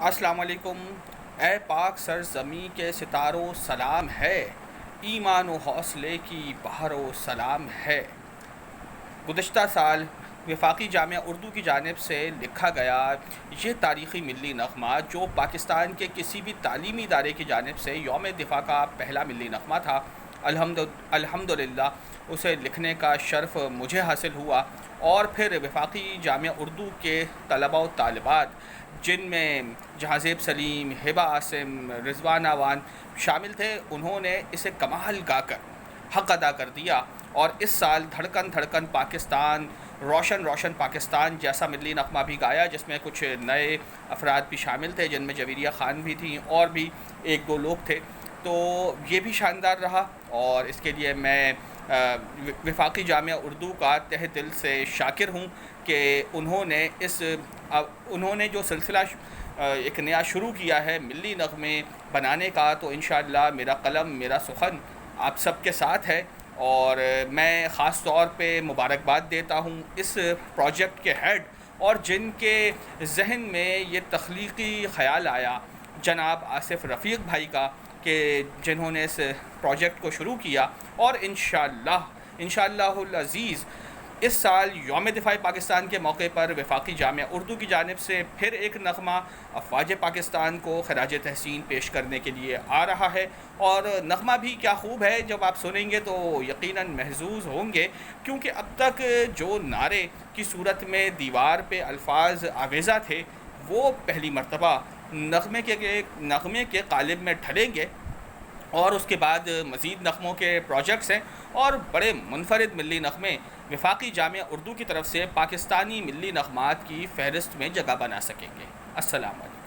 السلام علیکم۔ اے پاک سرزمیں کے ستاروں سلام ہے، ایمان و حوصلے کی بہار و سلام ہے۔ گزشتہ سال وفاقی جامعہ اردو کی جانب سے لکھا گیا یہ تاریخی ملی نغمہ، جو پاکستان کے کسی بھی تعلیمی ادارے کی جانب سے یوم دفاع کا پہلا ملی نغمہ تھا، الحمدللہ اسے لکھنے کا شرف مجھے حاصل ہوا، اور پھر وفاقی جامعہ اردو کے طلباء و طالبات، جن میں جہازیب سلیم، ہبہ عاصم، رضوان اعوان شامل تھے، انہوں نے اسے کمال گا کر حق ادا کر دیا، اور اس سال دھڑکن دھڑکن پاکستان، روشن روشن پاکستان جیسا ملی نغمہ بھی گایا، جس میں کچھ نئے افراد بھی شامل تھے، جن میں جویریہ خان بھی تھیں اور بھی ایک دو لوگ تھے۔ تو یہ بھی شاندار رہا، اور اس کے لیے میں وفاقی جامعہ اردو کا تہ دل سے شاکر ہوں کہ انہوں نے جو سلسلہ ایک نیا شروع کیا ہے ملی نغمے بنانے کا، تو انشاءاللہ میرا قلم، میرا سخن آپ سب کے ساتھ ہے، اور میں خاص طور پہ مبارکباد دیتا ہوں اس پروجیکٹ کے ہیڈ، اور جن کے ذہن میں یہ تخلیقی خیال آیا، جناب آصف رفیق بھائی کا، کہ جنہوں نے اس پروجیکٹ کو شروع کیا، اور انشاءاللہ العزیز اس سال یوم دفاع پاکستان کے موقع پر وفاقی جامعہ اردو کی جانب سے پھر ایک نغمہ افواج پاکستان کو خراج تحسین پیش کرنے کے لیے آ رہا ہے، اور نغمہ بھی کیا خوب ہے، جب آپ سنیں گے تو یقیناً محظوظ ہوں گے، کیونکہ اب تک جو نعرے کی صورت میں دیوار پہ الفاظ آویزہ تھے، وہ پہلی مرتبہ نغمے کے قالب میں ڈھلیں گے، اور اس کے بعد مزید نغموں کے پروجیکٹس ہیں، اور بڑے منفرد ملی نغمے وفاقی جامعہ اردو کی طرف سے پاکستانی ملی نغمات کی فہرست میں جگہ بنا سکیں گے۔ السلام علیکم۔